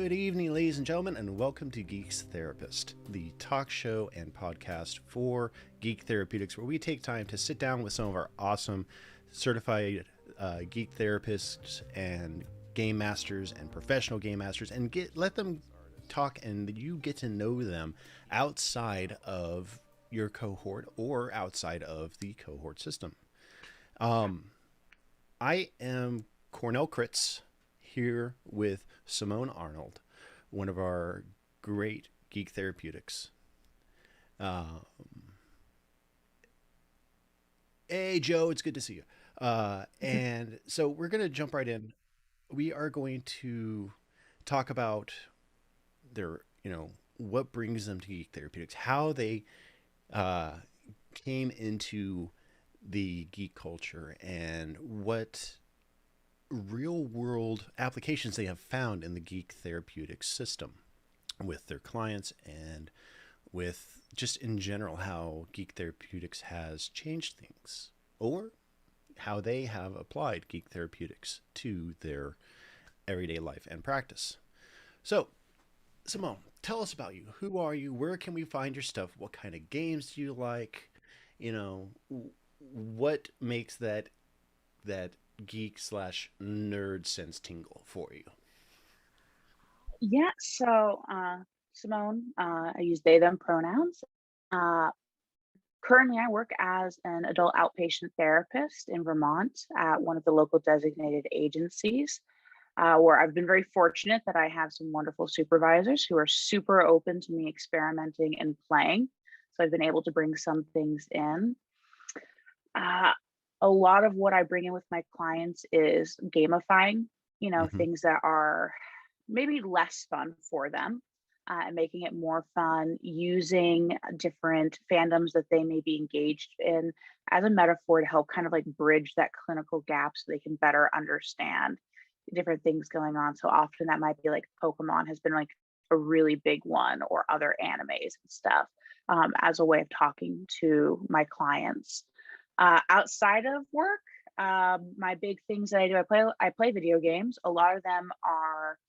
Good evening, ladies and gentlemen, and welcome to Geek's Therapist, the talk show and podcast for Geek Therapeutics, where we take time to sit down with some of our awesome certified geek therapists and game masters and professional game masters, and let them talk, and you get to know them outside of your cohort or outside of the cohort system. I am Cornell Kritz, here with Simone Arnold, one of our great Geek Therapeutics. Hey, Joe, it's good to see you. And so we're going to jump right in. We are going to talk about what brings them to Geek Therapeutics, how they came into the geek culture, and what real world applications they have found in the Geek Therapeutics system with their clients, and with just in general how Geek Therapeutics has changed things, or how they have applied Geek Therapeutics to their everyday life and practice. So, Simone, tell us about you. Who are you? Where can we find your stuff? What kind of games do you like? What makes that geek slash nerd sense tingle for you? Yeah, so Simone, I use they, them pronouns. Uh, Currently, I work as an adult outpatient therapist in Vermont at one of the local designated agencies, where I've been very fortunate that I have some wonderful supervisors who are super open to me experimenting and playing. So I've been able to bring some things in. Uh, a lot of what I bring in with my clients is gamifying, Mm-hmm. things that are maybe less fun for them, and making it more fun, using different fandoms that they may be engaged in as a metaphor to help kind of like bridge that clinical gap so they can better understand different things going on. So often that might be like Pokemon has been like a really big one, or other animes and stuff, as a way of talking to my clients. Outside of work, my big things that I do, I play video games. A lot of them are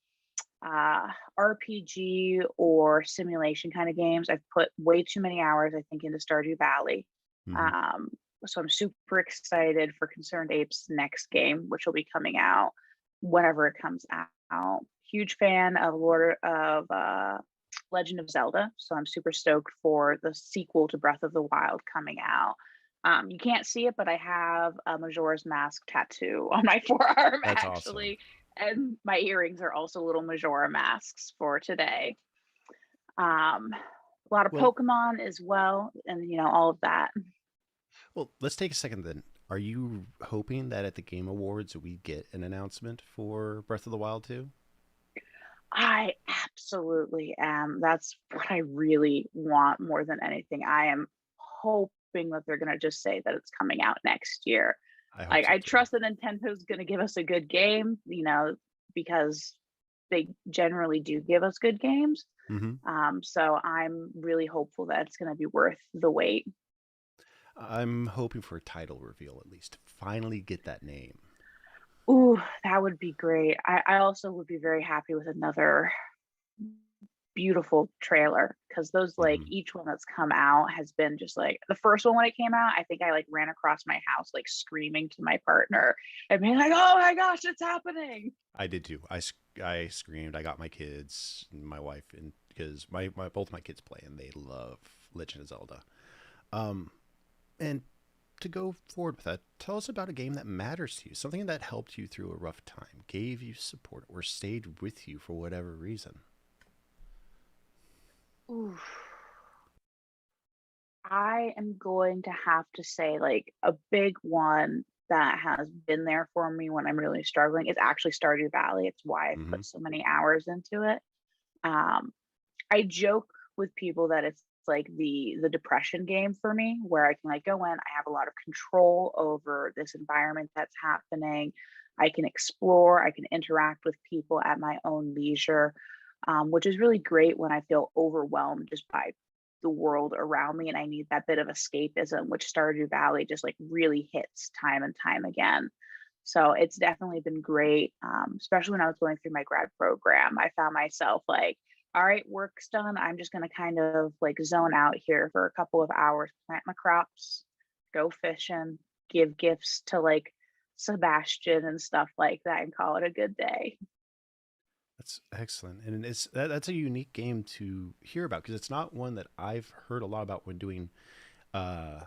RPG or simulation kind of games. I've put way too many hours, I think, into Stardew Valley. Mm-hmm. Um, so I'm super excited for Concerned Ape's next game, which will be coming out whenever it comes out. Huge fan of Legend of Zelda, so I'm super stoked for the sequel to Breath of the Wild coming out. You can't see it, but I have a Majora's Mask tattoo on my forearm, That's awesome. actually. And my earrings are also little Majora masks for today. A lot of Well, Pokemon as well, and all of that. let's take a second then. Are you hoping that at the Game Awards we get an announcement for Breath of the Wild 2? I absolutely am. That's what I really want more than anything. I am hoping that they're going to just say that it's coming out next year. I hope Like, so I too. trust that Nintendo's going to give us a good game, because they generally do give us good games. Mm-hmm. So I'm really hopeful that it's going to be worth the wait. I'm hoping for a title reveal at least. Finally get that name. Ooh, that would be great. I also would be very happy with another beautiful trailer, because those, like, Mm-hmm. each one that's come out has been just like the first one when it came out. I think I like ran across my house like screaming to my partner and being like, "Oh my gosh, it's happening!" I did too. I screamed. I got my kids, and my wife, and because my both my kids play and they love Legend of Zelda. Um, and to go forward with that, tell us about a game that matters to you, something that helped you through a rough time, gave you support, or stayed with you for whatever reason. Ooh, I am going to have to say, like, a big one that has been there for me when I'm really struggling is actually Stardew Valley. It's why I Mm-hmm. put so many hours into it. Um, I joke with people that it's like the depression game for me, where I can like go in, I have a lot of control over this environment that's happening. I can explore, I can interact with people at my own leisure, which is really great when I feel overwhelmed just by the world around me and I need that bit of escapism, which Stardew Valley just like really hits time and time again. So it's definitely been great, especially when I was going through my grad program. I found myself like, all right, work's done. I'm just going to kind of like zone out here for a couple of hours, plant my crops, go fishing, give gifts to like Sebastian and stuff like that, and call it a good day. That's excellent, and that's a unique game to hear about because it's not one that I've heard a lot about when doing uh,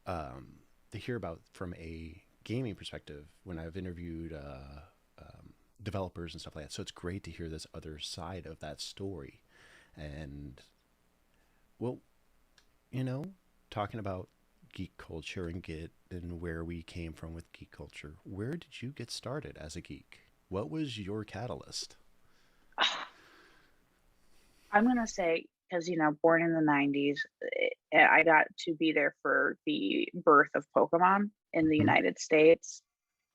to hear about from a gaming perspective when I've interviewed developers and stuff like that. So it's great to hear this other side of that story. And well, you know, talking about geek culture and get and where we came from with geek culture, where did you get started as a geek? What was your catalyst? I'm gonna say, because born in the '90s, I got to be there for the birth of Pokemon in the Hmm. United States.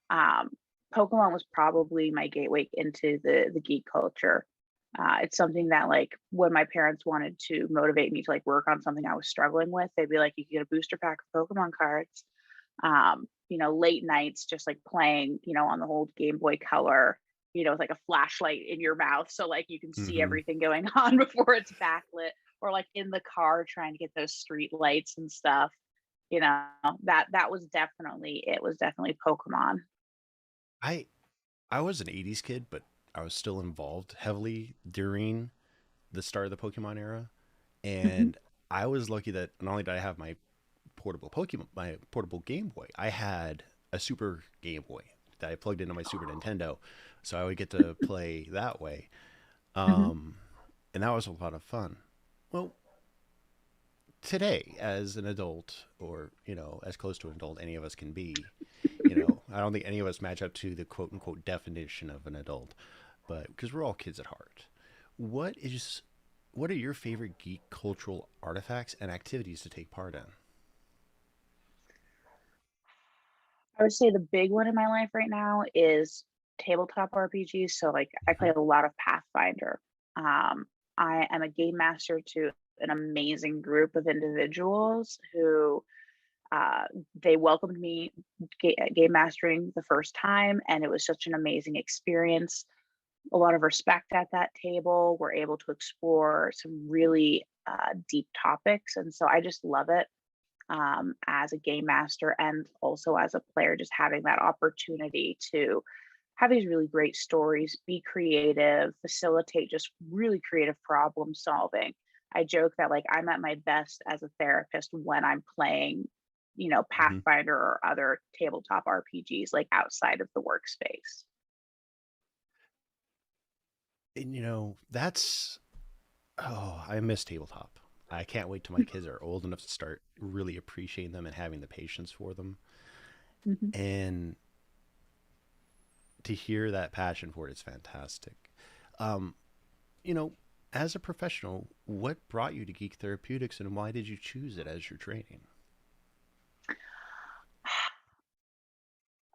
Um, Pokemon was probably my gateway into the geek culture. It's something that, like, when my parents wanted to motivate me to like work on something I was struggling with, they'd be like, "You can get a booster pack of Pokemon cards." Late nights just like playing, on the old Game Boy Color, with like a flashlight in your mouth so like you can see Hmm. everything going on before it's backlit, or like in the car trying to get those street lights and stuff. You know, that was definitely it was definitely Pokemon. I I was an '80s kid, but I was still involved heavily during the start of the Pokemon era, Mhm. and I was lucky that not only did I have my portable Game Boy, I had a Super Game Boy that I plugged into my Super Nintendo, so I would get to play that way, Mhm. um, and that was a lot of fun. Well, today, as an adult, or as close to an adult any of us can be, I don't think any of us match up to the quote unquote definition of an adult, but because we're all kids at heart. What is what are your favorite geek cultural artifacts and activities to take part in? I would say the big one in my life right now is tabletop RPGs. So like I play Hmm. a lot of Pathfinder. Um, I am a game master to an amazing group of individuals who uh, they welcomed me game mastering the first time, and it was such an amazing experience. A lot of respect at that table. We're able to explore some really deep topics, and so I just love it, as a game master and also as a player, just having that opportunity to have these really great stories, be creative, facilitate just really creative problem solving. I joke that like I'm at my best as a therapist when I'm playing, Hmm. Pathfinder or other tabletop RPGs like outside of the workspace. And that's I miss tabletop. I can't wait till my kids are old enough to start really appreciating them and having the patience for them. Mhm. And to hear that passion for it is fantastic. Um, you know, as a professional, what brought you to Geek Therapeutics and why did you choose it as your training?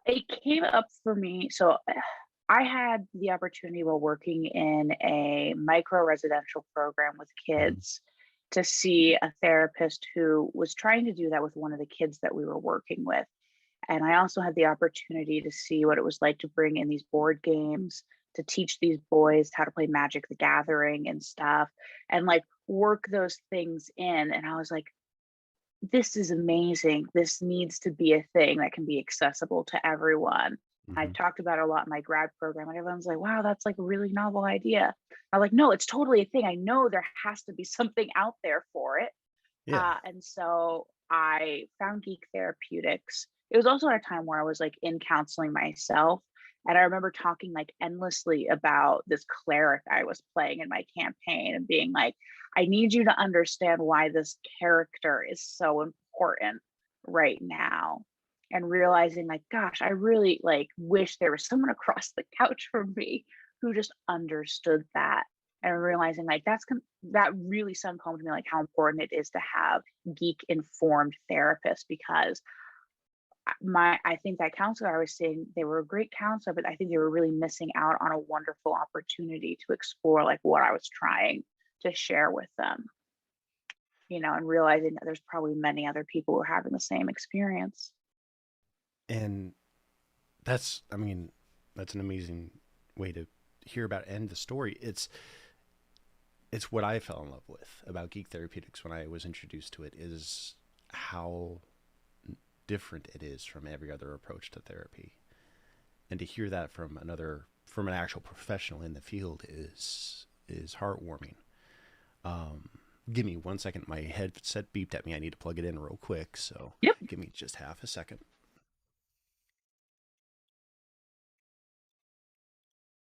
It came up for me. So I had the opportunity while working in a micro residential program with Hmm. kids to see a therapist who was trying to do that with one of the kids that we were working with. And I also had the opportunity to see what it was like to bring in these board games, to teach these boys how to play Magic the Gathering and stuff, and like work those things in. And I was like, this is amazing. This needs to be a thing that can be accessible to everyone. I Hmm. talked about it a lot in my grad program, and everyone's like, wow, that's like a really novel idea. I'm like, no, it's totally a thing. I know there has to be something out there for it. Yeah. And so I found Geek Therapeutics. It was also at a time where I was like in counseling myself. And I remember talking like endlessly about this cleric I was playing in my campaign and being like, I need you to understand why this character is so important right now. And realizing like, gosh, I really like wish there was someone across the couch from me who just understood that, and realizing like that really sunk home to me like how important it is to have geek informed therapists, because I think that counselor I was seeing, they were a great counselor, but I think they were really missing out on a wonderful opportunity to explore like what I was trying to share with them, and realizing that there's probably many other people who are having the same experience. And That's, I mean, that's an amazing way to hear about and the story. It's what I fell in love with about Geek Therapeutics when I was introduced to it is how different it is from every other approach to therapy. And to hear that from an actual professional in the field is heartwarming. Um, Give me 1 second. My headset beeped at me. I need to plug it in real quick. So Yep. give me just half a second.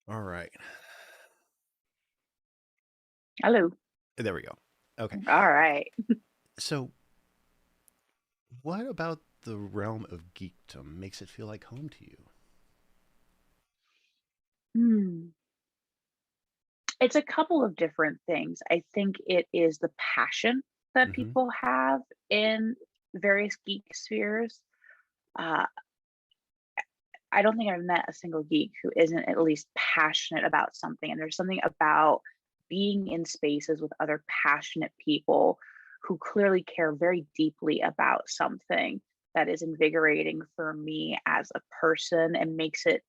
All right. Hello. There we go. Okay. All right. So, what about the realm of geekdom makes it feel like home to you? Hmm. It's a couple of different things. I think it is the passion that Mm-hmm. people have in various geek spheres. Uh, I don't think I've met a single geek who isn't at least passionate about something. And there's something about being in spaces with other passionate people who clearly care very deeply about something that is invigorating for me as a person and makes it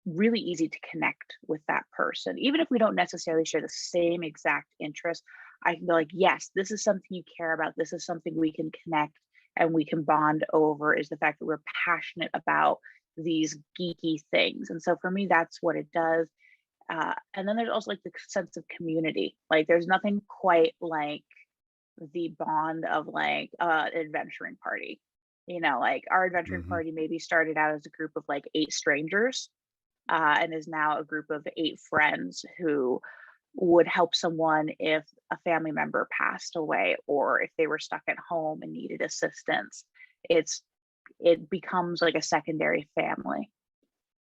really easy to connect with that person. Even if we don't necessarily share the same exact interest, I can be like, yes, this is something you care about. This is something we can connect and we can bond over is the fact that we're passionate about these geeky things. And so for me, that's what it does. And then there's also like the sense of community. Like there's nothing quite like the bond of like an adventuring party. Like our adventuring Mm-hmm. party maybe started out as a group of like 8 strangers and is now a group of 8 friends who would help someone if a family member passed away or if they were stuck at home and needed assistance. It's it becomes like a secondary family.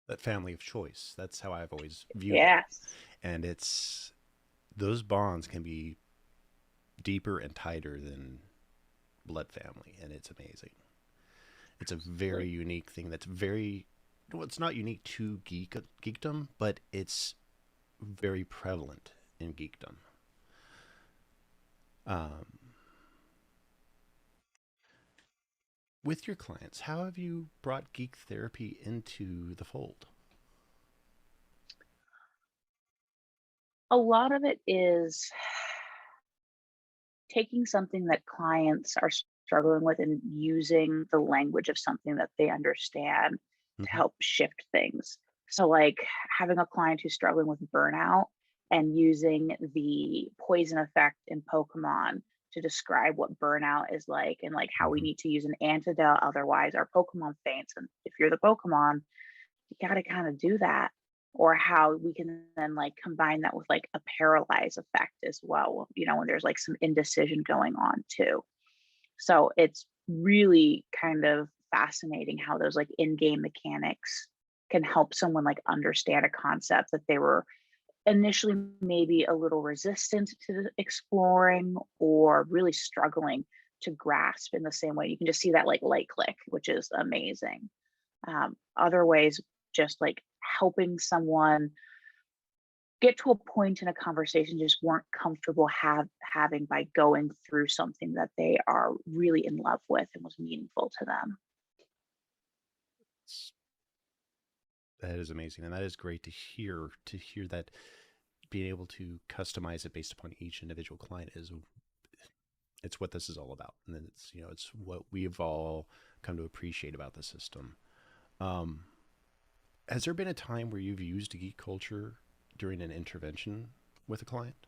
That family of choice. That's how I've always viewed it. Yes. And it's those bonds can be deeper and tighter than blood family, and it's amazing. It's a very Absolutely. unique thing. That's very well, it's not unique to geekdom, but it's very prevalent in geekdom. Um, with your clients, how have you brought geek therapy into the fold? A lot of it is taking something that clients are struggling with and using the language of something that they understand to Mm-hmm. help shift things. So, like having a client who's struggling with burnout and using the poison effect in Pokemon to describe what burnout is like and like how we Mm-hmm. need to use an antidote. Otherwise, our Pokemon faints. And if you're the Pokemon, you got to kind of do that. Or how we can then like combine that with like a paralyze effect as well, when there's like some indecision going on too. So it's really kind of fascinating how those like in-game mechanics can help someone like understand a concept that they were initially maybe a little resistant to exploring or really struggling to grasp in the same way. You can just see that like light click, which is amazing. Other ways, just like helping someone get to a point in a conversation just weren't comfortable having by going through something that they are really in love with and was meaningful to them. That is amazing, and that is great to hear. To hear that being able to customize it based upon each individual client is it's what this is all about, and then it's what we've all come to appreciate about the system. Um, has there been a time where you've used geek culture during an intervention with a client?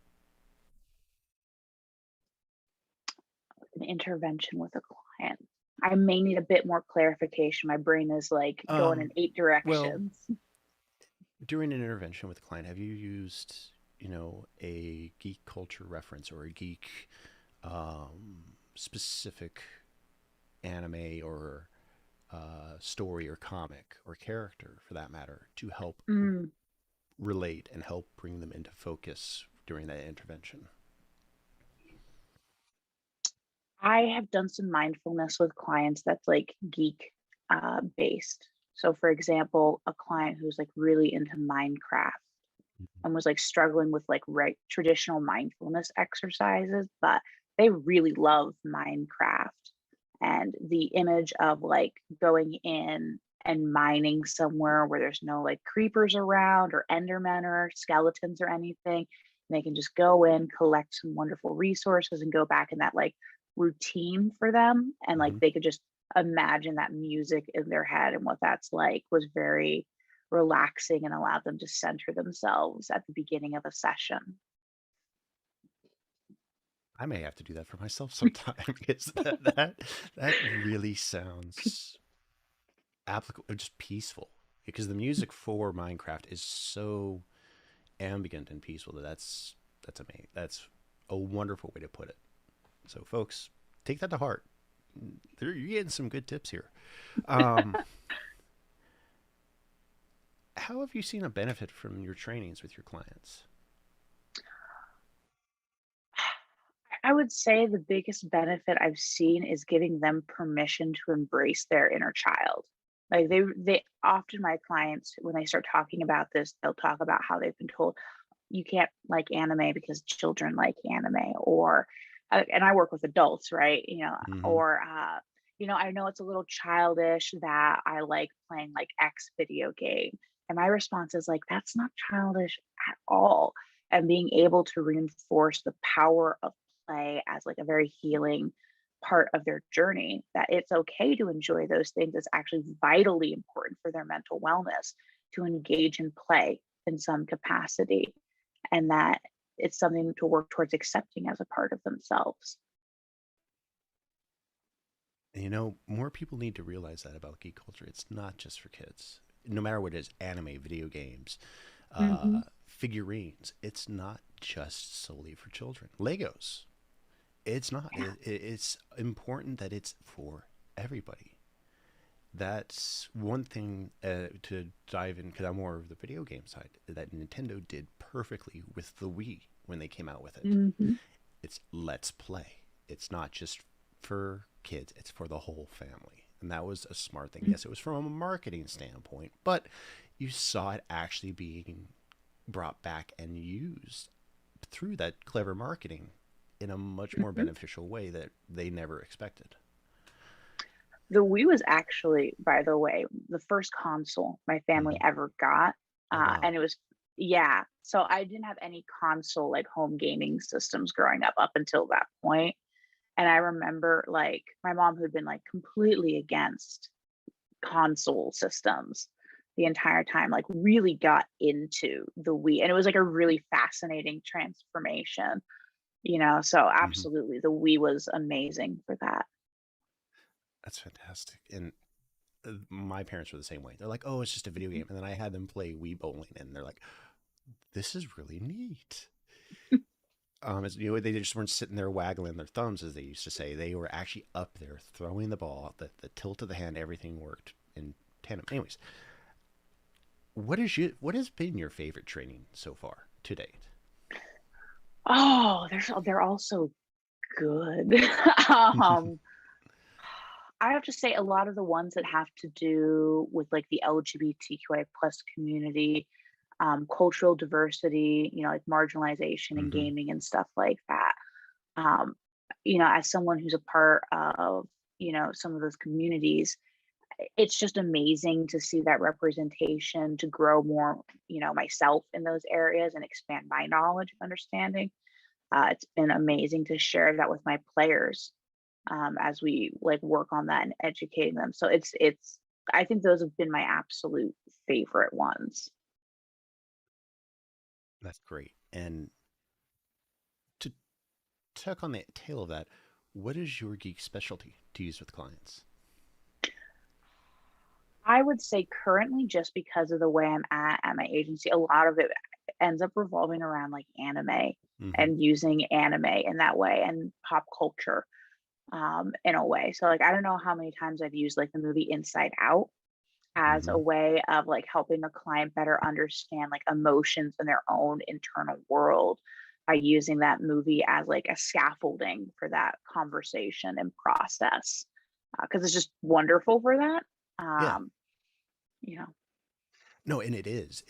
An intervention with a client. I may need a bit more clarification. My brain is like going in Um, eight well, directions. during an intervention with a client, have you used a geek culture reference or a geek specific anime or story or comic or character for that matter to help Mm, relate and help bring them into focus during that intervention? I have done some mindfulness with clients that's like geek based. So, for example, a client who's like really into Minecraft and was like struggling with like traditional mindfulness exercises, but they really love Minecraft and the image of like going in and mining somewhere where there's no like creepers around or endermen or skeletons or anything. And they can just go in, collect some wonderful resources, and go back in that like routine for them. And like Hmm. they could just imagine that music in their head, and what that's like was very relaxing and allowed them to center themselves at the beginning of a session. I may have to do that for myself sometime because that really sounds applicable, just peaceful. Because the music for Minecraft is so ambient and peaceful that's amazing. That's a wonderful way to put it. So, folks, take that to heart. You're getting some good tips here. Um, how have you seen a benefit from your trainings with your clients? I would say the biggest benefit I've seen is giving them permission to embrace their inner child. Like they often, my clients, when they start talking about this, they'll talk about how they've been told you can't like anime because children like anime, or and I work with adults, right? Mm-hmm. Or I know it's a little childish that I like playing like X video game. And my response is like, that's not childish at all. And being able to reinforce the power of play as like a very healing part of their journey, that it's okay to enjoy those things. It's actually vitally important for their mental wellness to engage in play in some capacity, and that it's something to work towards accepting as a part of themselves. More people need to realize that about geek culture. It's not just for kids. No matter what it is, anime, video games, Hmm. figurines. It's not just solely for children. Legos. It's not. Yeah. It's important that it's for everybody. That's one thing to dive in because I'm more of the video game side that Nintendo did perfectly with the Wii when they came out with it. Hmm. It's let's play. It's not just for kids, it's for the whole family. And that was a smart thing. Yes, it was from a marketing standpoint, but you saw it actually being brought back and used through that clever marketing in a much more Hmm. beneficial way that they never expected. The Wii was actually, by the way, the first console my family Mm-hmm. ever got. Oh, wow. And it was, yeah. So I didn't have any console like home gaming systems growing up until that point. And I remember like my mom, who'd been like completely against console systems the entire time, like really got into the Wii. And it was like a really fascinating transformation, so Mm-hmm. absolutely the Wii was amazing for that. That's fantastic. And my parents were the same way. They're like, "Oh, it's just a video game," and then I had them play Wii bowling, and they're like, "This is really neat." They just weren't sitting there waggling their thumbs, as they used to say. They were actually up there throwing the ball, the tilt of the hand, everything worked in tandem. Anyways, what has been your favorite training so far to date? Oh, they're all so good. um I have to say a lot of the ones that have to do with like the LGBTQI plus community, cultural diversity, like marginalization and Mm-hmm. gaming and stuff like that. Um, as someone who's a part of, some of those communities, it's just amazing to see that representation, to grow more, myself in those areas and expand my knowledge and understanding. It's been amazing to share that with my players, as we like work on that and educating them. So it's I think those have been my absolute favorite ones. That's great. And to tuck on the tail of that, what is your geek specialty to use with clients? I would say currently, just because of the way I'm at my agency, a lot of it ends up revolving around like anime Mm-hmm. and using anime in that way, and pop culture, in a way. So like I don't know how many times I've used like the movie Inside Out as Mm-hmm. a way of like helping a client better understand like emotions in their own internal world, by using that movie as like a scaffolding for that conversation and process, because it's just wonderful for that. Yeah. um you know No, and it is.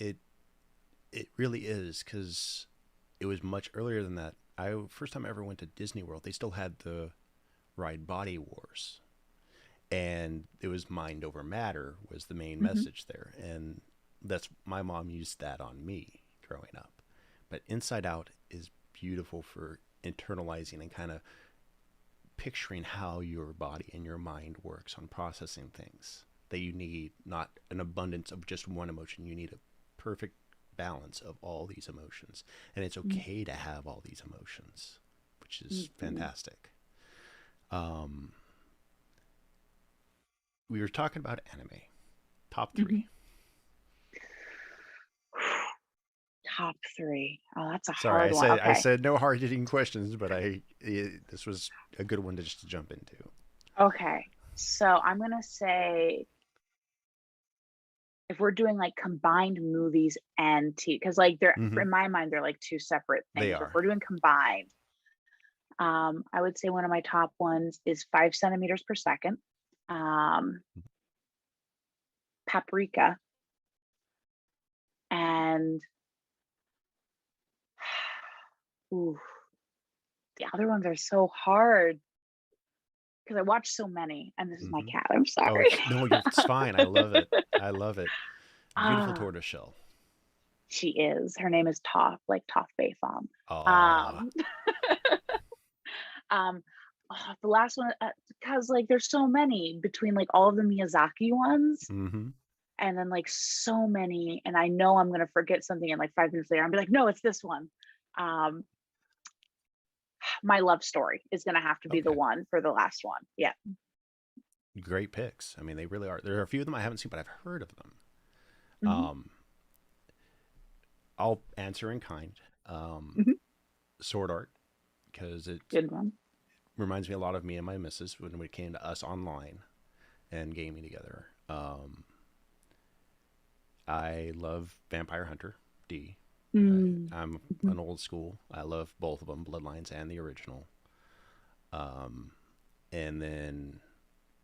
It really is because it was much earlier than that. I first time I ever went to Disney World, they still had the ride Body Wars, and it was mind over matter was the main Hmm. message there. And that's, my mom used that on me growing up. But Inside Out is beautiful for internalizing and kind of picturing how your body and your mind works on processing things, that you need not an abundance of just one emotion. You need a perfect balance of all these emotions, and it's okay to have all these emotions, which is Hmm. fantastic. um, we were talking about anime. Top Hmm. three. Top three. Oh, that's a Sorry, hard one. I Okay. said no hard hitting questions, but this was a good one to just to jump into. Okay. So I'm gonna say if we're doing like combined movies and TV, because like they're Hmm. in my mind they're like two separate They things. But if are. we're doing combined, I would say one of my top ones is 5 centimeters per second. Um, Paprika, and ooh, the other ones are so hard because I watch so many. And this is my Hmm. cat. I'm Oh, sorry. no, it's fine. I love it. I love it. Beautiful Ah, tortoiseshell. she is. Her name is Toph, like Toph Bayfam. Ah. Um, um, the last one, because like there's so many between like all of the Miyazaki ones, Mm-hmm. and then like so many, and I know I'm gonna forget something, and like 5 minutes later, I'll be like, no, it's this one. Um, My Love Story is gonna have to be the Okay. one for the last one. Yeah. Great picks. I mean, they really are. There are a few of them I haven't seen, but I've heard of them. Hmm. Um, I'll answer in kind. Um, Hmm. Sword Art, because it Good one. reminds me a lot of me and my missus when we came to us online and gaming together. I love Vampire Hunter D. Mm. I'm Hmm. an old school. I love both of them, Bloodlines and the original. Um, and then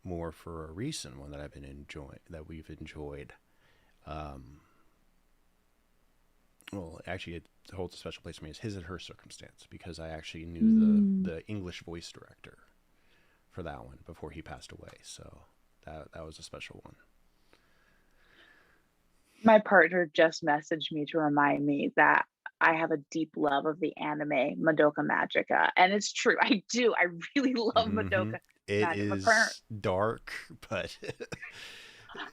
more for a recent one that I've been enjoying, that we've enjoyed. Um, well, actually, it holds a special place for me. Is His and Her Circumstance, because I actually knew Mm. the English voice director for that one before he passed away. So that was a special one. My partner just messaged me to remind me that I have a deep love of the anime Madoka Magica. And it's true. I do. I really love Hmm. Madoka It Magic. My partner, is dark, but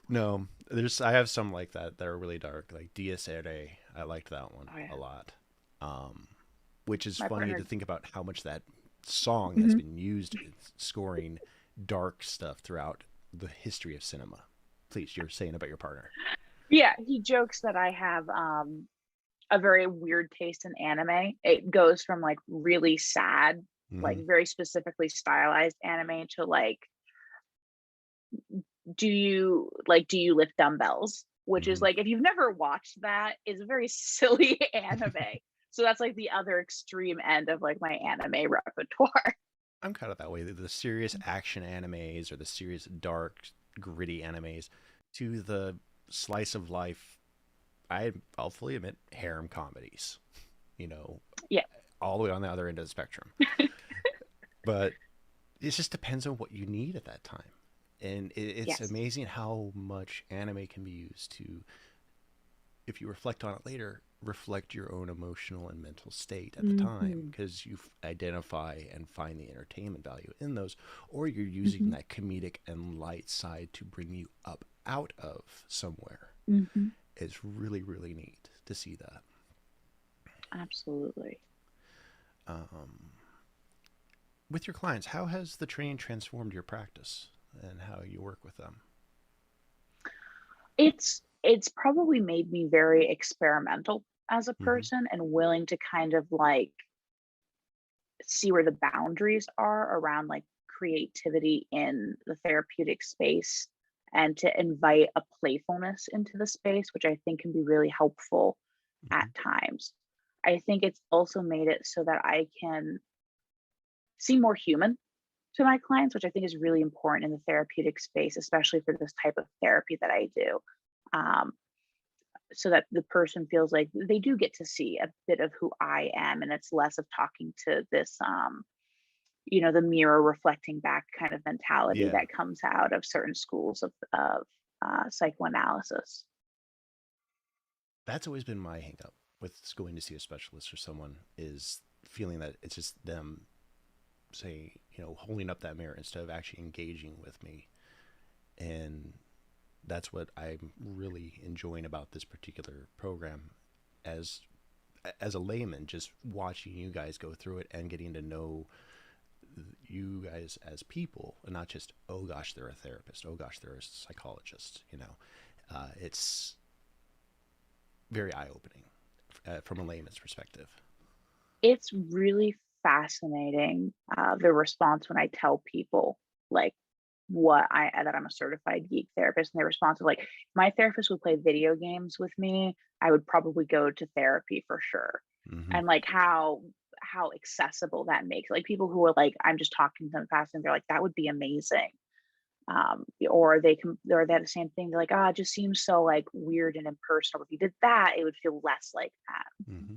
no, there's I have some like that are really dark, like Dies Irae. I liked that one oh yeah, a lot. Um, which is my funny partner, to think about how much that song has mhm. been used in scoring dark stuff throughout the history of cinema. Please, you're saying about your partner. Yeah, he jokes that I have a very weird taste in anime. It goes from like really sad, like Hmm. very specifically stylized anime to like, do you lift dumbbells? Which is Hmm. like, if you've never watched that, is a very silly anime. So that's like the other extreme end of like my anime repertoire. I'm kind of that way. The serious action animes or the serious dark, gritty animes to the slice of life. I'll fully admit harem comedies. You know, Yeah. all the way on the other end of the spectrum. But it just depends on what you need at that time. And it's Yes. amazing how much anime can be used to, if you reflect on it later, reflect your own emotional and mental state at the time, Hmm. because you identify and find the entertainment value in those, or you're using Hmm. that comedic and light side to bring you up out of somewhere. Hmm. It's really, really neat to see that. Absolutely. Um, with your clients, how has the training transformed your practice and how you work with them? It's probably made me very experimental as a Mm-hmm. person and willing to kind of like see where the boundaries are around like creativity in the therapeutic space, and to invite a playfulness into the space, which I think can be really helpful Mm-hmm. at times. I think it's also made it so that I can seem more human to my clients, which I think is really important in the therapeutic space, especially for this type of therapy that I do. Um, so that the person feels like they do get to see a bit of who I am, and it's less of talking to this the mirror reflecting back kind of mentality Yeah. that comes out of certain schools of psychoanalysis. That's always been my hang up with going to see a specialist or someone, is feeling that it's just them saying, holding up that mirror instead of actually engaging with me. And that's what I'm really enjoying about this particular program, as as a layman, just watching you guys go through it and getting to know you guys as people, and not just, oh gosh, they're a therapist, oh gosh, they're a psychologist. It's very eye-opening from a layman's perspective. It's really fascinating, the response when I tell people like that I'm a certified geek therapist, and their response is like, my therapist would play video games with me, I would probably go to therapy for sure. Mm-hmm. And like how accessible that makes, like, people who are like, I'm just talking to them fast, and they're like, that would be amazing. Or they're the same thing, they're like, it just seems so like weird and impersonal, if you did that it would feel less like that. Mm-hmm.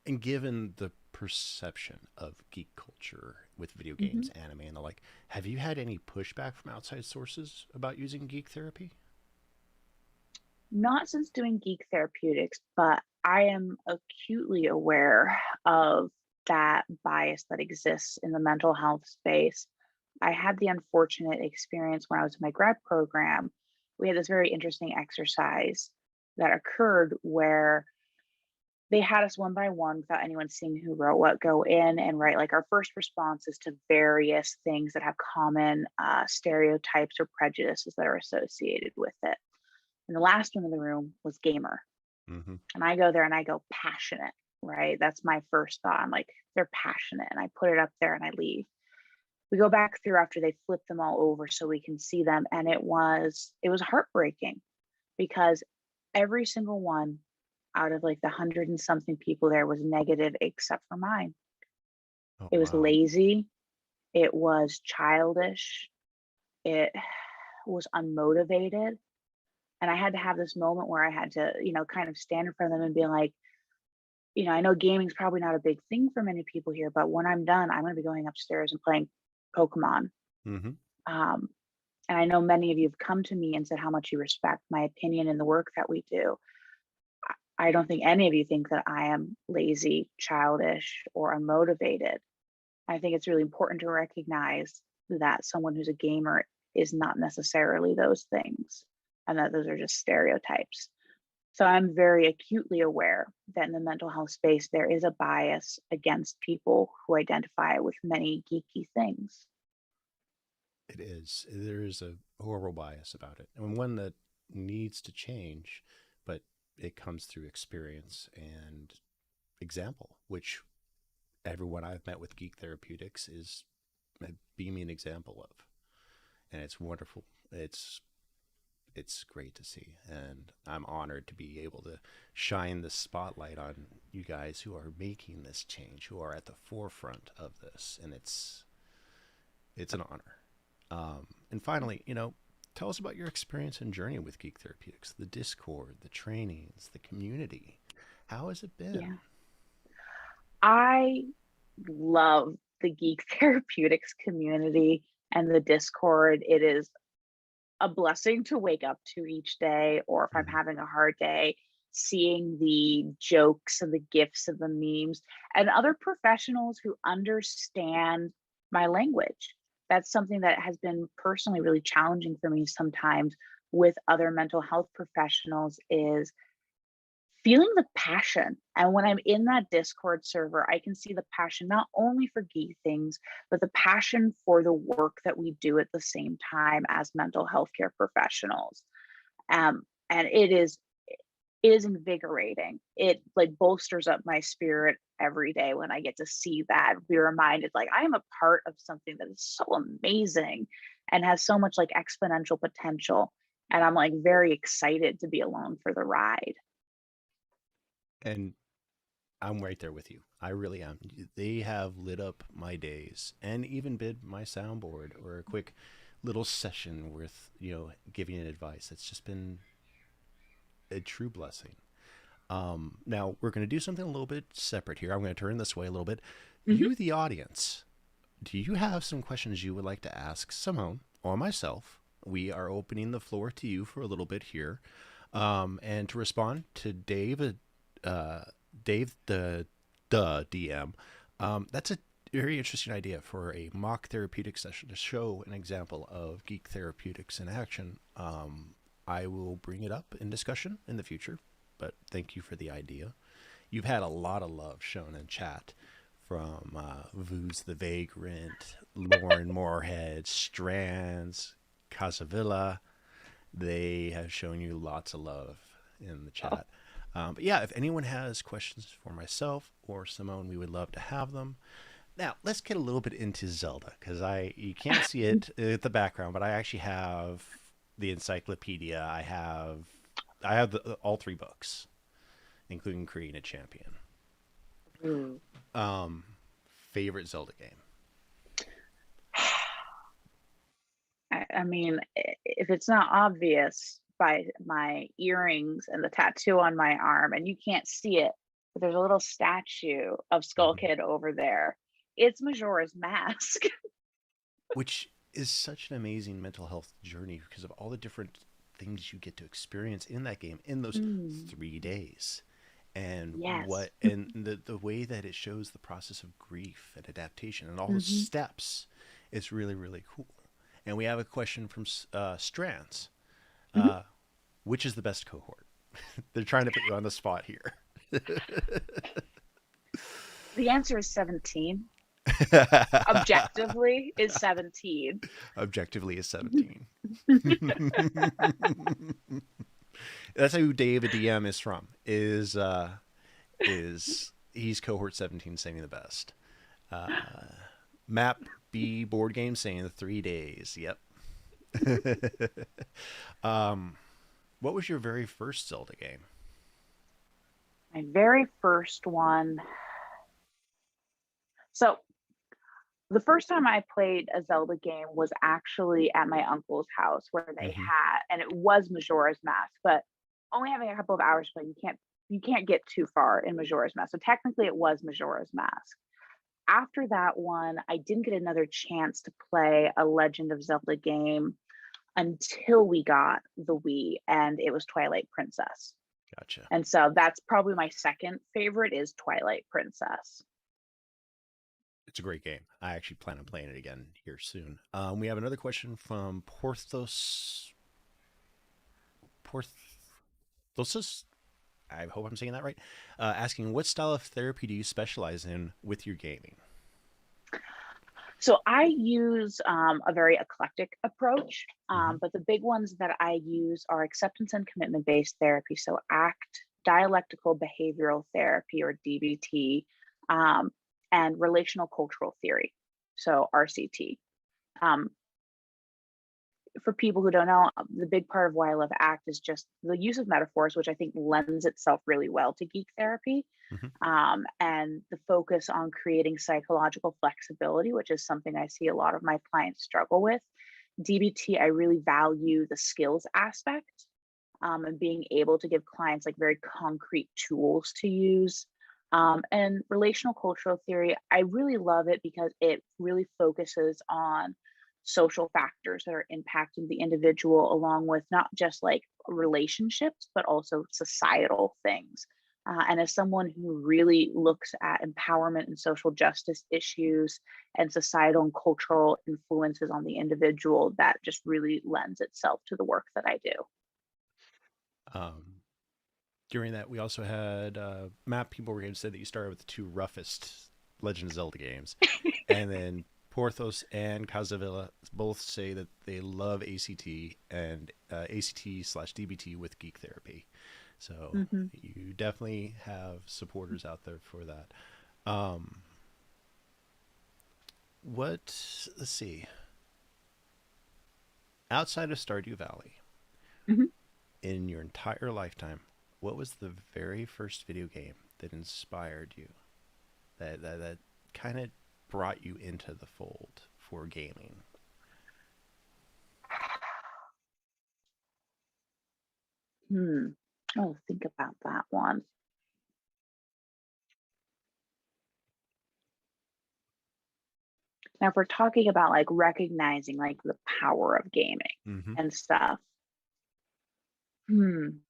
And given the perception of geek culture with video Mhm. games, anime, and the like, have you had any pushback from outside sources about using geek therapy? Not since doing Geek Therapeutics, but I am acutely aware of that bias that exists in the mental health space. I had the unfortunate experience when I was in my grad program. We had this very interesting exercise that occurred where they had us one by one, without anyone seeing who wrote what, go in and write like our first responses to various things that have common stereotypes or prejudices that are associated with it. And the last one in the room was gamer. Mm-hmm. And I go there and I go passionate, right? That's my first thought. I'm like, they're passionate. And I put it up there and I leave. We go back through after they flip them all over so we can see them. And it was heartbreaking, because every single one out of like the hundred and something people there was negative except for mine. Oh It was wow. lazy. It was childish. It was unmotivated. And I had to have this moment where I had to, kind of stand in front of them and be like, I know gaming's probably not a big thing for many people here, but when I'm done, I'm going to be going upstairs and playing Pokemon. Mm-hmm. Um, and I know many of you have come to me and said how much you respect my opinion and the work that we do. I don't think any of you think that I am lazy, childish, or unmotivated. I think it's really important to recognize that someone who's a gamer is not necessarily those things, and that those are just stereotypes. So I'm very acutely aware that in the mental health space, there is a bias against people who identify with many geeky things. It is. There is a horrible bias about it, and one that needs to change, but it comes through experience and example, which everyone I've met with Geek Therapeutics is being an example of. And it's wonderful. It's great to see, and I'm honored to be able to shine the spotlight on you guys who are making this change, who are at the forefront of this, and it's an honor. And finally, tell us about your experience and journey with Geek Therapeutics, the Discord, the trainings, the community. How has it been? Yeah. I love the Geek Therapeutics community and the Discord. It is a blessing to wake up to each day, or if I'm Mm-hmm. having a hard day, seeing the jokes and the gifs and the memes and other professionals who understand my language. That's something that has been personally really challenging for me sometimes with other mental health professionals, is feeling the passion. And when I'm in that Discord server, I can see the passion not only for geek things, but the passion for the work that we do at the same time as mental health care professionals. And it is invigorating. It like bolsters up my spirit every day when I get to see that, be reminded like I am a part of something that is so amazing and has so much like exponential potential. And I'm like very excited to be along for the ride. And I'm right there with you. I really am. They have lit up my days and even been my soundboard or a quick little session worth, giving advice. It's just been a true blessing. Now we're going to do something a little bit separate here. I'm going to turn this way a little bit. Mhm. You, the audience, do you have some questions you would like to ask Simone or myself? We are opening the floor to you for a little bit here. And to respond to uh, Dave the DM, that's a very interesting idea for a mock therapeutic session to show an example of geek therapeutics in action. I will bring it up in discussion in the future, but thank you for the idea. You've had a lot of love shown in chat from Vooz the Vagrant, Lauren Moorhead, Strands, Casavilla. They have shown you lots of love in the Oh, chat. But yeah, if anyone has questions for myself or Simone, we would love to have them. Now, let's get a little bit into Zelda because you can't see it at the background, but I actually have the encyclopedia. I have all three books, including Creating a Champion. ooh. Um, Favorite Zelda game? I mean, if it's not obvious by my earrings and the tattoo on my arm, and you can't see it, but there's a little statue of Skull Mhm. Kid over there, it's Majora's Mask. Which is such an amazing mental health journey because of all the different things you get to experience in that game in those Mm, 3 days. And yes. the way that it shows the process of grief and adaptation and all those Hmm. steps is really really cool. And we have a question from Strands. Hmm. Uh, which is the best cohort? They're trying to put you on the spot here. The answer is 17. Objectively, is 17. Objectively is 17. That's who David DM is from. Is he's cohort 17 saying the best. Uh, Map B board game saying the 3 days. Yep. um, what was your very first Zelda game? My very first one. So the first time I played a Zelda game was actually at my uncle's house where they Mm-hmm. had, and it was Majora's Mask, but only having a couple of hours to play, you can't get too far in Majora's Mask. So technically it was Majora's Mask. After that one, I didn't get another chance to play a Legend of Zelda game until we got the Wii, and it was Twilight Princess. Gotcha. And so that's probably my second favorite is Twilight Princess. It's a great game. I actually plan on playing it again here soon. We have another question from Porthos. I hope I'm saying that right. Asking what style of therapy do you specialize in with your gaming? So I use a very eclectic approach, Mm-hmm. but the big ones that I use are acceptance and commitment based therapy. So ACT, dialectical behavioral therapy or DBT, um, and relational cultural theory. So RCT. Um, for people who don't know, the big part of why I love ACT is just the use of metaphors, which I think lends itself really well to geek therapy, Mm-hmm. and the focus on creating psychological flexibility, which is something I see a lot of my clients struggle with. DBT, I really value the skills aspect, and being able to give clients like very concrete tools to use. And relational cultural theory, I really love it because it really focuses on social factors that are impacting the individual, along with not just like relationships, but also societal things. And as someone who really looks at empowerment and social justice issues and societal and cultural influences on the individual, that just really lends itself to the work that I do. Um, During that, we also had Matt People were said that you started with the two roughest Legend of Zelda games, and then Porthos and Casavilla both say that they love ACT and ACT/DBT with Geek Therapy. So Mhm. you definitely have supporters out there for that. Um, let's see. Outside of Stardew Valley, Mhm. in your entire lifetime, what was the very first video game that inspired you? That kind of brought you into the fold for gaming? Hmm. Oh, think about that one. Now, if we're talking about like recognizing like the power of gaming Hmm. and stuff, hmm,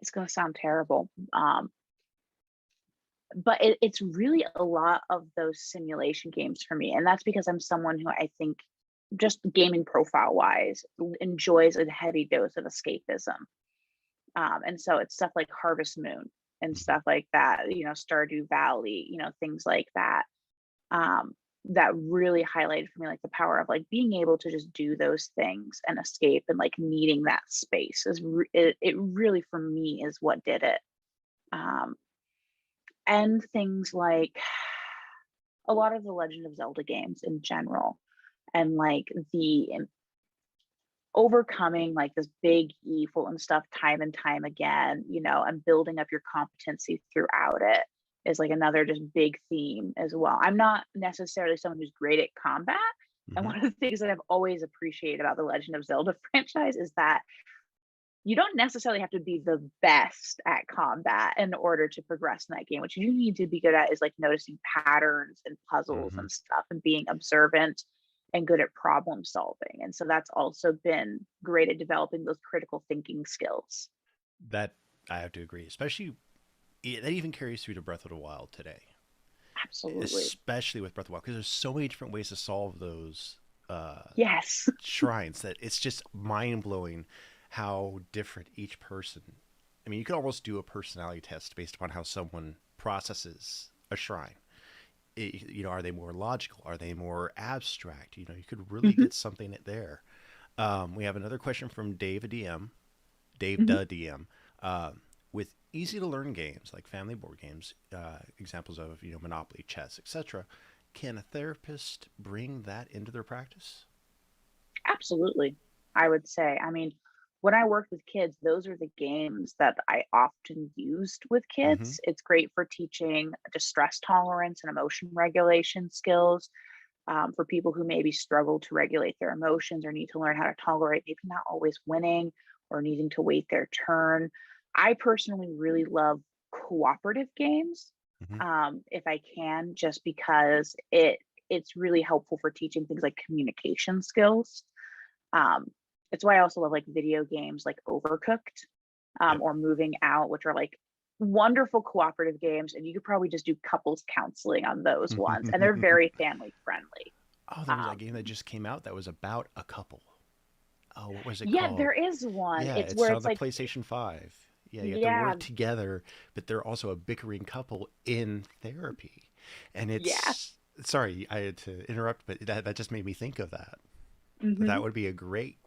it's going to sound terrible. But it's really a lot of those simulation games for me. And that's because I'm someone who I think, just gaming profile wise, enjoys a heavy dose of escapism. And so it's stuff like Harvest Moon and Hmm. stuff like that, Stardew Valley, things like that. Um, that really highlighted for me like the power of like being able to just do those things and escape, and like needing that space it really for me is what did it. Um, and things like a lot of the Legend of Zelda games in general, and like the overcoming like this big evil and stuff time and time again, and building up your competency throughout it is like another just big theme as well. I'm not necessarily someone who's great at combat. And Hmm. one of the things that I've always appreciated about the Legend of Zelda franchise is that you don't necessarily have to be the best at combat in order to progress in that game. What you need to be good at is like noticing patterns and puzzles Hmm. and stuff, and being observant and good at problem solving. And so that's also been great at developing those critical thinking skills. That I have to agree, especially that even carries through to Breath of the Wild today, Absolutely. especially with Breath of the Wild, because there's so many different ways to solve those uh, Yes. shrines that it's just mind blowing how different each person. I mean, you could almost do a personality test based upon how someone processes a shrine. Are they more logical? Are they more abstract? You could really Hmm. get something there. We have another question from Dave DM, Dave Hmm. the DM. With easy to learn games like family board games, examples of Monopoly, chess, etc., can a therapist bring that into their practice? Absolutely. I would say, I mean, when I worked with kids, those are the games that I often used with Mm-hmm. kids. It's great for teaching distress tolerance and emotion regulation skills, for people who maybe struggle to regulate their emotions or need to learn how to tolerate maybe not always winning or needing to wait their turn. I personally really love cooperative games, Mm-hmm. if I can, just because it's really helpful for teaching things like communication skills. um, it's why I also love like video games like Overcooked, Yep. or Moving Out, which are like wonderful cooperative games. And you could probably just do couples counseling on those ones. And they're very family friendly. Oh, there was that Um, game that just came out that was about a couple. Oh, what was it yeah, called? there is one. Yeah, It's it's where on it's the like, PlayStation 5. Yeah, you have to yeah, work together, but they're also a bickering couple in therapy. And yeah. it's sorry, I had to interrupt, but that just made me think of that. That Hmm. would be a great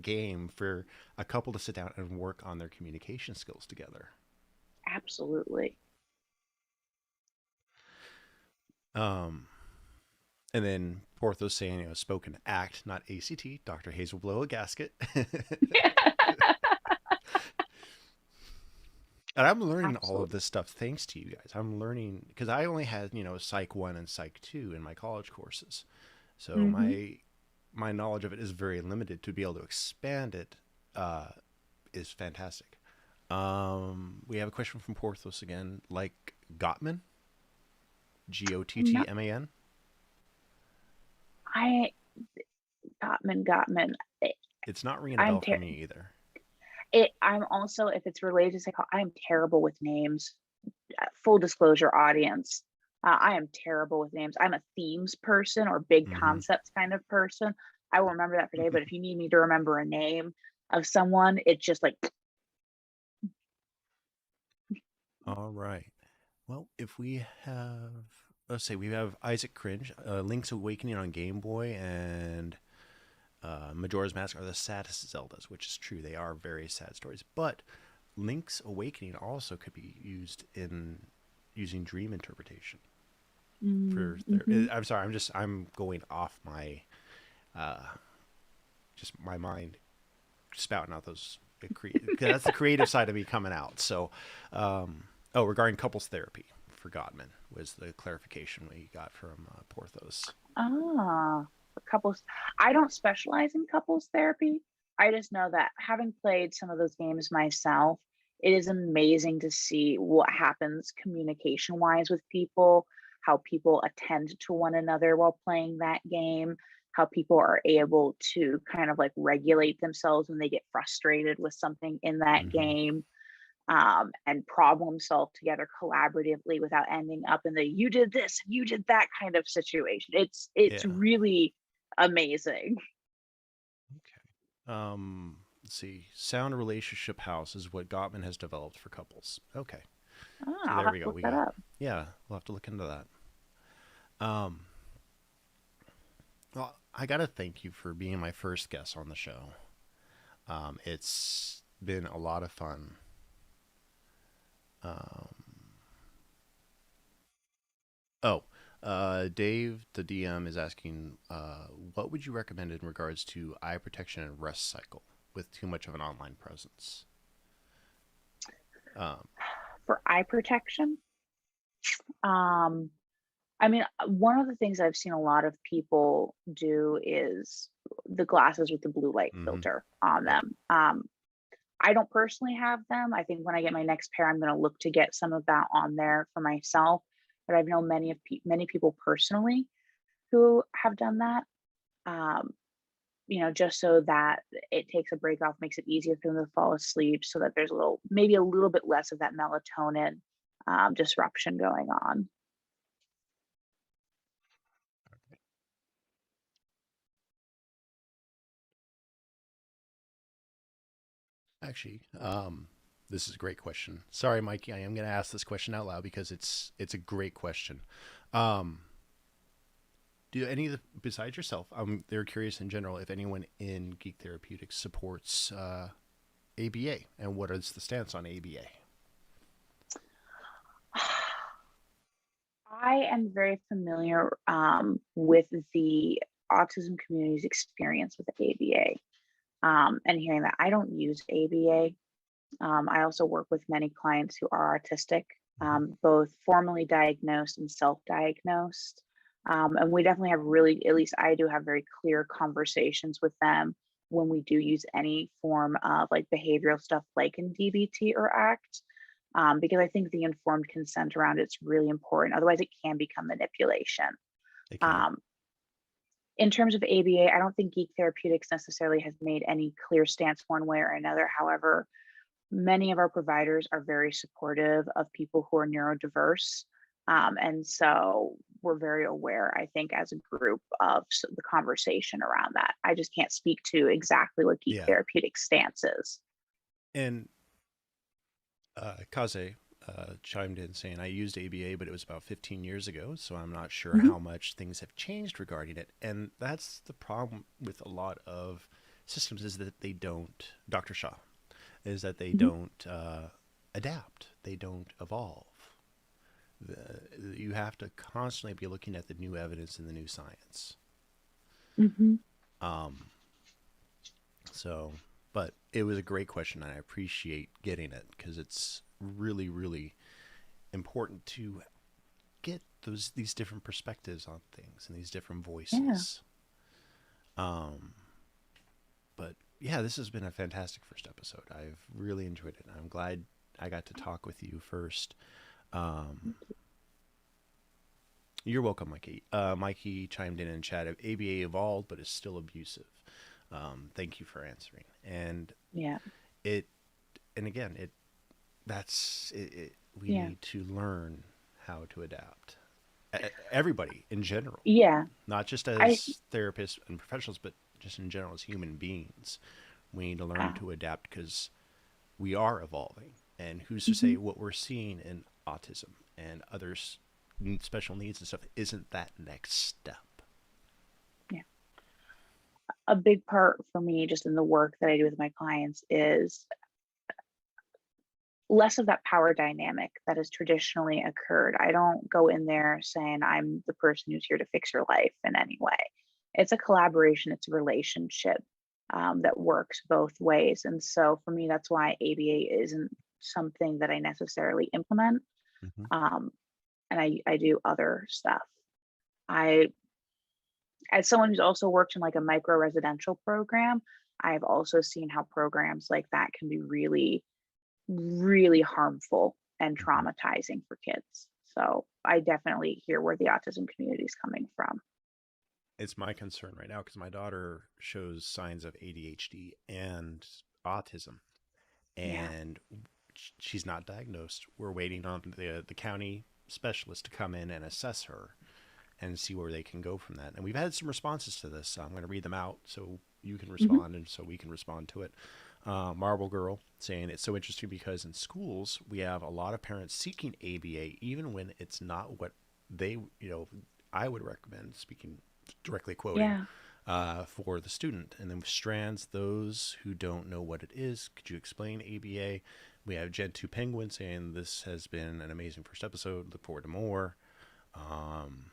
game for a couple to sit down and work on their communication skills together. Absolutely. Um, and then Porthos saying, spoken act, not ACT. Dr. Hayes will blow a gasket. And I'm learning all of Absolutely. this stuff thanks to you guys. I'm learning because I only had, Psych 1 and Psych 2 in my college courses. So Hmm. my knowledge of it is very limited. To be able to expand it uh, is fantastic. We have a question from Porthos again, like Gottman, Not, Gottman. I, Gottman. It's not ringing a I'm bell for ter- me either. I'm also, if it's related to psycho, I'm terrible with names. Full disclosure, audience, I am terrible with names. I'm a themes person or big Mm-hmm. concepts kind of person. I will remember that for day, but if you need me to remember a name of someone, it's just like, All right. Well, if we have, let's say we have Isaac Cringe, Link's Awakening on Game Boy, and Majora's Mask are the saddest Zeldas, which is true. They are very sad stories. But Link's Awakening also could be used in using dream interpretation for. mm-hmm. I'm sorry. I'm going off my uh, just my mind spouting out those. That's the creative side of me coming out. So, regarding couples therapy for Godman was the clarification we got from Porthos. For couples, I don't specialize in couples therapy. I just know that having played some of those games myself, it is amazing to see what happens communication wise with people, how people attend to one another while playing that game, how people are able to kind of like regulate themselves when they get frustrated with something in that Hmm. game, and problem solve together collaboratively without ending up in the you did this, you did that kind of situation. It's Yeah. really amazing. Okay. Let's see. Sound relationship house is what Gottman has developed for couples. Okay. Oh, So I'll there have we to go. look We that got, up. yeah, we'll have to look into that. Um, well, I got to thank you for being my first guest on the show. It's been a lot of fun. Um, oh, Dave, the DM, is asking, what would you recommend in regards to eye protection and rest cycle with too much of an online presence? Um, For eye protection, um, I mean, one of the things I've seen a lot of people do is the glasses with the blue light hmm. filter on Yep. them. I don't personally have them. I think when I get my next pair, I'm going to look to get some of that on there for myself. But I've known many people personally who have done that. Um, just so that it takes a break off, makes it easier for them to fall asleep, so that there's maybe a little bit less of that melatonin disruption going on. Actually, this is a great question. Sorry, Mikey, I am going to ask this question out loud because it's a great question. Um, do any of the besides yourself? They're curious in general if anyone in Geek Therapeutics supports ABA and what is the stance on ABA. I am very familiar with the autism community's experience with ABA, and hearing that. I don't use ABA. I also work with many clients who are autistic, Hmm. both formally diagnosed and self diagnosed. And we definitely have really, at least I do have very clear conversations with them when we do use any form of like behavioral stuff like in DBT or ACT, because I think the informed consent around it's really important. Otherwise, it can become manipulation. They can. Um, in terms of ABA, I don't think Geek Therapeutics necessarily has made any clear stance one way or another. However, many of our providers are very supportive of people who are neurodiverse. And so we're very aware, I think, as a group of the conversation around that. I just can't speak to exactly what Geek Yeah, Therapeutic stance is. and Kaze chimed in saying I used ABA, but it was about 15 years ago, so I'm not sure Mhm. how much things have changed regarding it. And that's the problem with a lot of systems is that they don't. Dr. Shaw is that they Mhm. don't adapt. They don't evolve. You have to constantly be looking at the new evidence and the new science. Mhm. Um, so, but it was a great question, and I appreciate getting it because it's really, really important to get these different perspectives on things and these different Yeah. voices. Um, but yeah, this has been a fantastic first episode. I've really enjoyed it. I'm glad I got to talk with you first. Um, you're welcome, Mikey. Mikey chimed in chat. ABA evolved, but is still abusive. Thank you for answering. And Yeah. it, and again, it that's it, we Yeah. need to learn how to adapt. Everybody in general, Yeah. not just I as therapists and professionals, but just in general as human beings. We need to learn uh, to adapt because we are evolving. And who's to say mhm. what we're seeing in autism and others special needs and stuff isn't that next step? Yeah. A big part for me just in the work that I do with my clients is less of that power dynamic that has traditionally occurred. I don't go in there saying I'm the person who's here to fix your life in any way. It's a collaboration, it's a relationship, that works both ways. And so for me, that's why ABA isn't something that I necessarily implement. Mm-hmm. Um, and I do other stuff. I, as someone who's also worked in like a micro residential program, I've also seen how programs like that can be really really harmful and Mhm. traumatizing for kids. So I definitely hear where the autism community is coming from. It's my concern right now because my daughter shows signs of ADHD and autism, Yeah. and she's not diagnosed. We're waiting on the county specialist to come in and assess her and see where they can go from that. And we've had some responses to this. So I'm going to read them out so you can Hmm. respond and so we can respond to it. Marble Girl saying it's so interesting because in schools we have a lot of parents seeking ABA even when it's not what they, I would recommend, speaking directly quoting, Yeah. for the student. And then strands those who don't know what it is. Could you explain ABA? We have Gen 2 Penguin saying this has been an amazing first episode. Look forward to more. Um,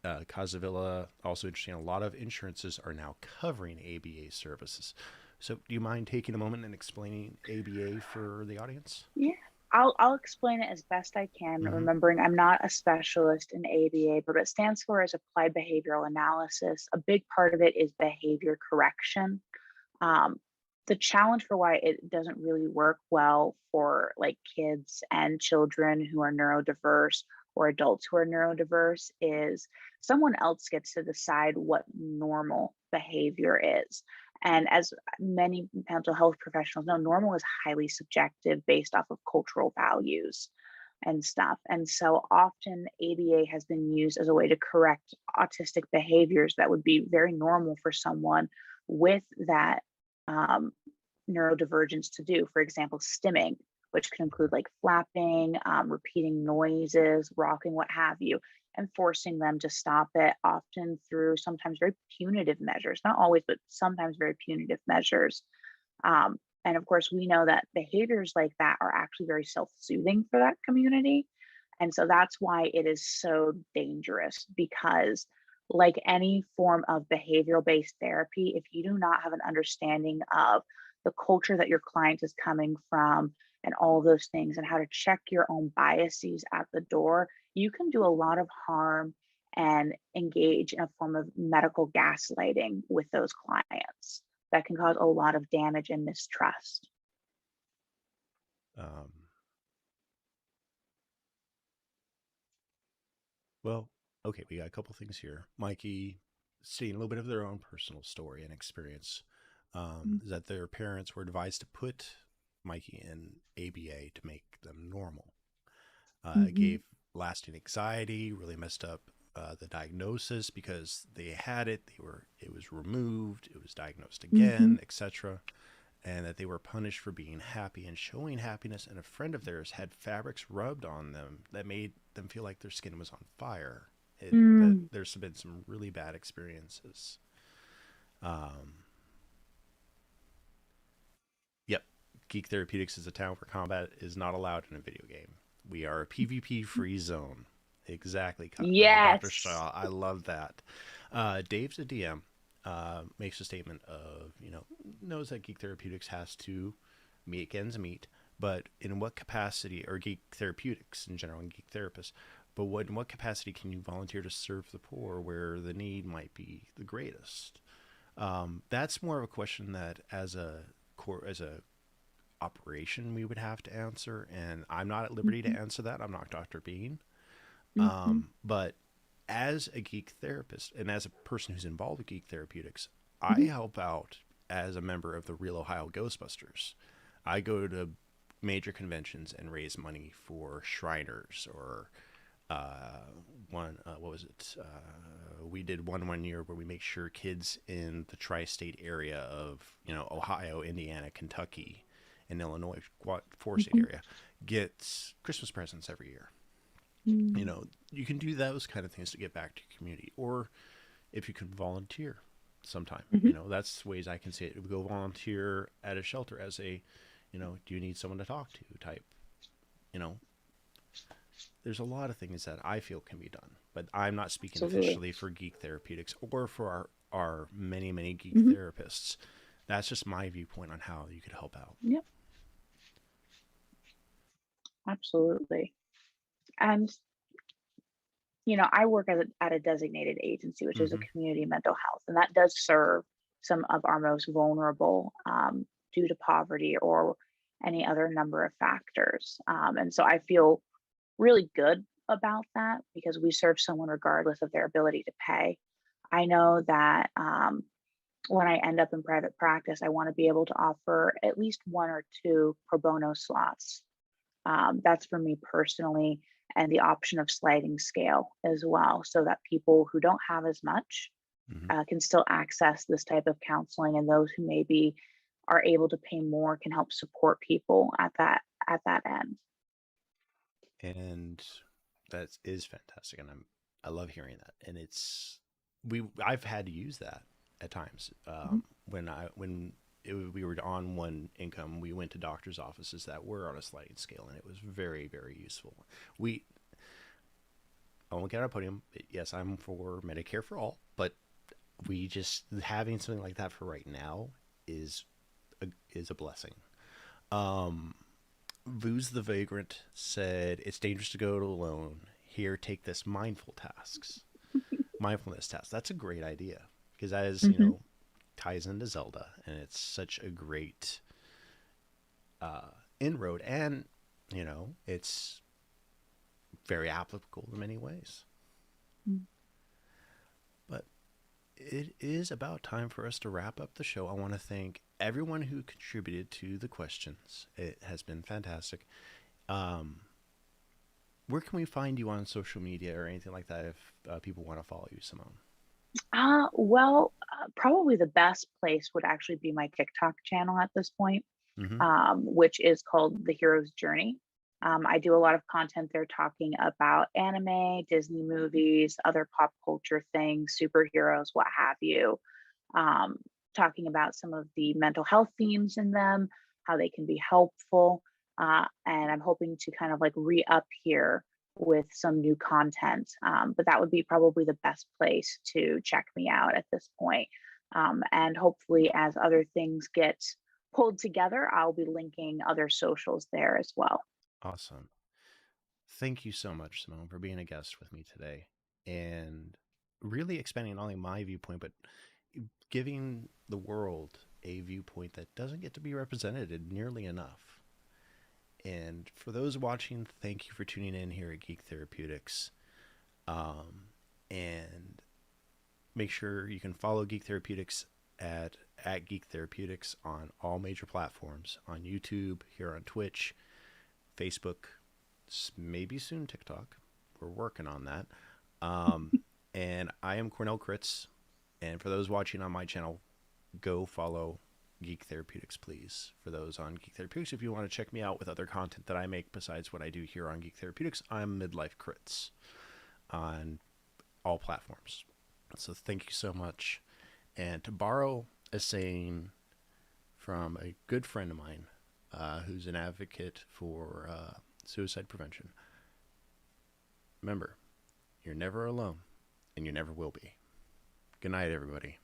Casavilla, also interesting. A lot of insurances are now covering ABA services. So, do you mind taking a moment and explaining ABA for the audience? Yeah. I'll explain it as best I can, Mm-hmm. remembering I'm not a specialist in ABA, but what it stands for is Applied Behavioral Analysis. A big part of it is behavior correction. Um, the challenge for why it doesn't really work well for like kids and children who are neurodiverse or adults who are neurodiverse is someone else gets to decide what normal behavior is. And as many mental health professionals know, normal is highly subjective based off of cultural values and stuff. And so often ABA has been used as a way to correct autistic behaviors that would be very normal for someone with that um, neurodivergence to do. For example, stimming, which can include like flapping, repeating noises, rocking, what have you, and forcing them to stop it, often through sometimes very punitive measures, not always, but sometimes very punitive measures. And of course, we know that behaviors like that are actually very self soothing for that community. And so that's why it is so dangerous because, like any form of behavioral based therapy, if you do not have an understanding of the culture that your client is coming from and all of those things and how to check your own biases at the door, you can do a lot of harm and engage in a form of medical gaslighting with those clients that can cause a lot of damage and mistrust. Um, well, okay, we got a couple things here. Mikey stating a little bit of their own personal story and experience. Is that their parents were advised to put Mikey in ABA to make them normal. It Mm-hmm. gave lasting anxiety, really messed up the diagnosis because they had it. It was removed. It was diagnosed Mm-hmm. again, etc. And that they were punished for being happy and showing happiness. And a friend of theirs had fabrics rubbed on them that made them feel like their skin was on fire. That Mm. there's been some really bad experiences. Um, yep, Geek Therapeutics is a town where combat is not allowed in a video game. We are a PvP free zone. Exactly, Dr. Yes. Shaw. I love that. Dave's a DM. Makes a statement of, knows that Geek Therapeutics has to make ends meet, but in what capacity, or Geek Therapeutics in general, and Geek Therapists, but in what capacity can you volunteer to serve the poor where the need might be the greatest? That's more of a question that as a operation we would have to answer, and I'm not at liberty Mm-hmm. to answer that. I'm not Dr. Bean. Mm-hmm. But as a geek therapist and as a person who's involved with Geek Therapeutics, I Mm-hmm. help out as a member of the Real Ohio Ghostbusters. I go to major conventions and raise money for Shriners or uh, what was it? We did one year where we make sure kids in the tri-state area of Ohio, Indiana, Kentucky, and Illinois, four-state Mm-hmm. area, gets Christmas presents every year. Mm. You can do those kind of things to get back to your community, or if you can volunteer sometime. Mm-hmm. That's ways I can see it. We go volunteer at a shelter as a, do you need someone to talk to type. You know, there's a lot of things that I feel can be done, but I'm not speaking Absolutely. officially for Geek Therapeutics or for our many, many geek Mm-hmm. therapists. That's just my viewpoint on how you could help out. Yep. Absolutely. And I work at a designated agency, which is a Mm-hmm. community mental health, and that does serve some of our most vulnerable due to poverty or any other number of factors. And so I feel really good about that because we serve someone regardless of their ability to pay. I know that when I end up in private practice, I want to be able to offer at least one or two pro bono slots. That's for me personally, and the option of sliding scale as well, so that people who don't have as much Hmm. can still access this type of counseling, and those who maybe are able to pay more can help support people at that end. And that is fantastic, and I love hearing that. And I've had to use that at times Mhm. we were on one income. We went to doctors' offices that were on a sliding scale, and it was very, very useful. We I won't get on a podium. Yes, I'm for Medicare for all, but we just having something like that for right now is is a blessing. Um, Vuz the Vagrant said, "It's dangerous to go it alone. Here, take this mindfulness task." That's a great idea because that is, Mhm. ties into Zelda, and it's such a great inroad, and it's very applicable in many ways. Mm. But it is about time for us to wrap up the show. I want to thank everyone who contributed to the questions. It has been fantastic. Um, where can we find you on social media or anything like that if people want to follow you, Simone? Probably the best place would actually be my TikTok channel at this point, Mm-hmm. which is called The Hero's Journey. I do a lot of content there talking about anime, Disney movies, other pop culture things, superheroes, what have you. Um, Talking about some of the mental health themes in them, how they can be helpful. And I'm hoping to kind of like re up here with some new content. But that would be probably the best place to check me out at this point. And hopefully, as other things get pulled together, I'll be linking other socials there as well. Awesome. Thank you so much, Simone, for being a guest with me today and really expanding not only my viewpoint, but giving the world a viewpoint that doesn't get to be represented nearly enough. And for those watching, thank you for tuning in here at Geek Therapeutics. Um, and make sure you can follow Geek Therapeutics at Geek Therapeutics on all major platforms on YouTube, here on Twitch, Facebook, maybe soon TikTok. We're working on that. Um, and I am Cornell Kritz. And for those watching on my channel, go follow Geek Therapeutics, please. For those on Geek Therapeutics, if you want to check me out with other content that I make besides what I do here on Geek Therapeutics, I'm Midlife Crits on all platforms. So thank you so much. And to borrow a saying from a good friend of mine who's an advocate for suicide prevention, remember, you're never alone, and you never will be. Good night, everybody.